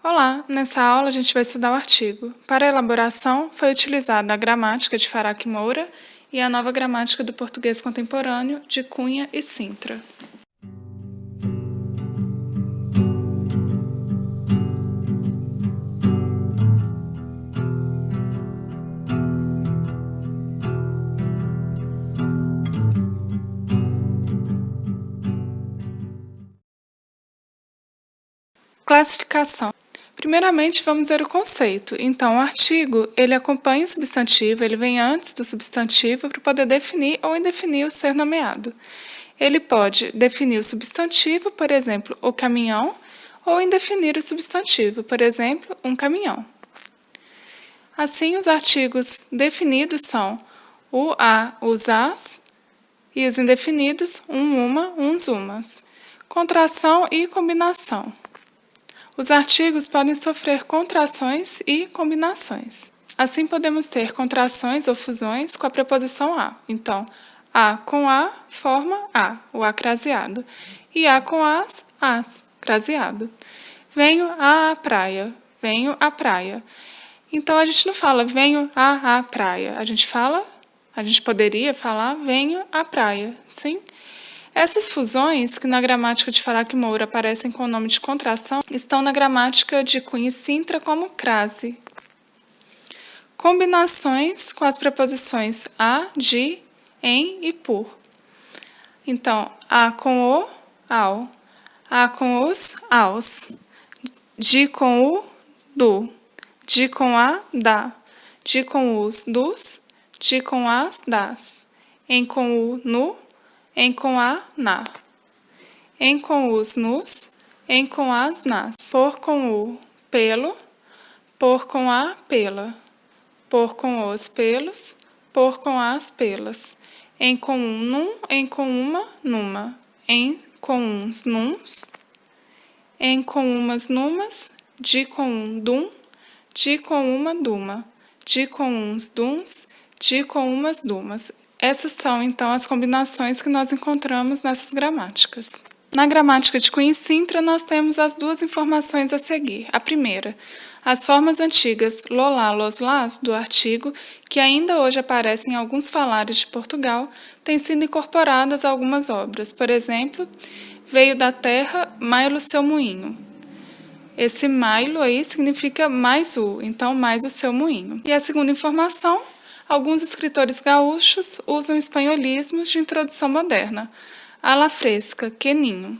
Olá, nessa aula a gente vai estudar o artigo. Para a elaboração, foi utilizada a gramática de Faraque Moura e a nova gramática do português contemporâneo de Cunha e Sintra. Classificação. Primeiramente, vamos ver o conceito. Então, o artigo, ele acompanha o substantivo, ele vem antes do substantivo para poder definir ou indefinir o ser nomeado. Ele pode definir o substantivo, por exemplo, o caminhão, ou indefinir o substantivo, por exemplo, um caminhão. Assim, os artigos definidos são o a, os as, e os indefinidos, uma, uns, umas. Contração e combinação. Os artigos podem sofrer contrações e combinações. Assim, podemos ter contrações ou fusões com a preposição a. Então, a com a forma a, o a craseado. E a com as craseado. Venho à praia, venho à praia. Então, a gente não fala venho à praia. A gente poderia falar venho à praia, sim? Essas fusões, que na gramática de Faraque Moura aparecem com o nome de contração, estão na gramática de Cunha e Sintra como crase. Combinações com as preposições a, de, em e por. Então, a com o, ao. A com os, aos. De com o, do. De com a, da. De com os, dos. De com as, das. Em com o, no. Em com a, na. Em com os, nos. Em com as, nas. Por com o, pelo. Por com a, pela. Por com os, pelos. Por com as, pelas. Em com um, num. Em com uma, numa. Em com uns, nuns. Em com umas, numas. De com um, dum. De com uma, duma. De com uns, duns. De com umas, dumas. Essas são, então, as combinações que nós encontramos nessas gramáticas. Na gramática de Cunha e Sintra, nós temos as duas informações a seguir. A primeira, as formas antigas lolá, los, las do artigo, que ainda hoje aparecem em alguns falares de Portugal, têm sido incorporadas a algumas obras. Por exemplo, veio da terra mailo seu moinho. Esse mailo aí significa mais o, então mais o seu moinho. E a segunda informação, alguns escritores gaúchos usam espanholismos de introdução moderna. A la fresca, queninho.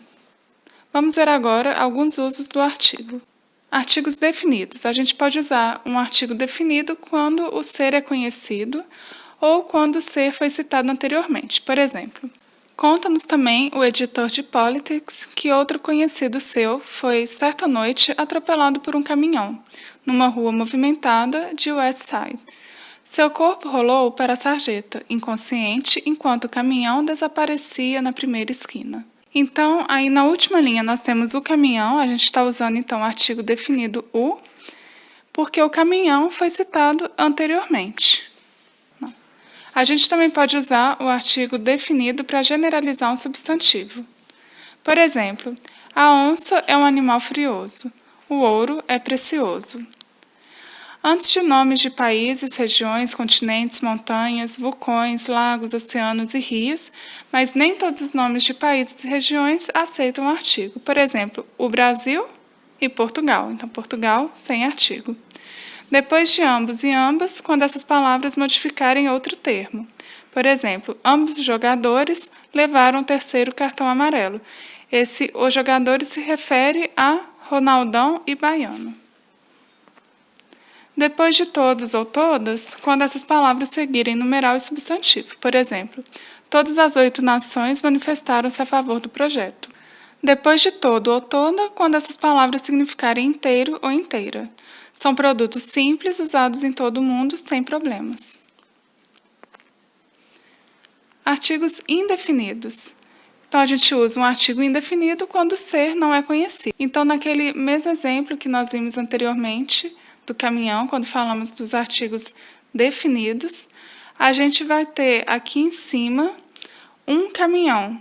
Vamos ver agora alguns usos do artigo. Artigos definidos. A gente pode usar um artigo definido quando o ser é conhecido ou quando o ser foi citado anteriormente. Por exemplo, conta-nos também o editor de Politics que outro conhecido seu foi, certa noite, atropelado por um caminhão, numa rua movimentada de West Side. Seu corpo rolou para a sarjeta, inconsciente, enquanto o caminhão desaparecia na primeira esquina. Então, aí na última linha nós temos o caminhão, a gente está usando então o artigo definido o, porque o caminhão foi citado anteriormente. A gente também pode usar o artigo definido para generalizar um substantivo. Por exemplo, a onça é um animal frioso, o ouro é precioso. Antes de nomes de países, regiões, continentes, montanhas, vulcões, lagos, oceanos e rios, mas nem todos os nomes de países e regiões aceitam o artigo. Por exemplo, o Brasil e Portugal. Então, Portugal sem artigo. Depois de ambos e ambas, quando essas palavras modificarem outro termo. Por exemplo, ambos os jogadores levaram o terceiro cartão amarelo. Os jogadores se refere a Ronaldão e Baiano. Depois de todos ou todas, quando essas palavras seguirem numeral e substantivo. Por exemplo, todas as 8 nações manifestaram-se a favor do projeto. Depois de todo ou toda, quando essas palavras significarem inteiro ou inteira. São produtos simples usados em todo o mundo sem problemas. Artigos indefinidos. Então, a gente usa um artigo indefinido quando o ser não é conhecido. Então, naquele mesmo exemplo que nós vimos anteriormente, do caminhão, quando falamos dos artigos definidos, a gente vai ter aqui em cima um caminhão.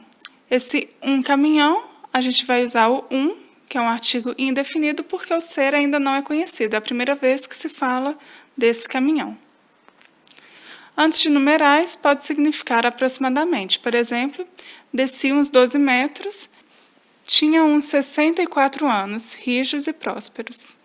Esse um caminhão, a gente vai usar o um que é um artigo indefinido porque o ser ainda não é conhecido. É a primeira vez que se fala desse caminhão. Antes de numerais, pode significar aproximadamente. Por exemplo, desci uns 12 metros, tinha uns 64 anos, rijos e prósperos.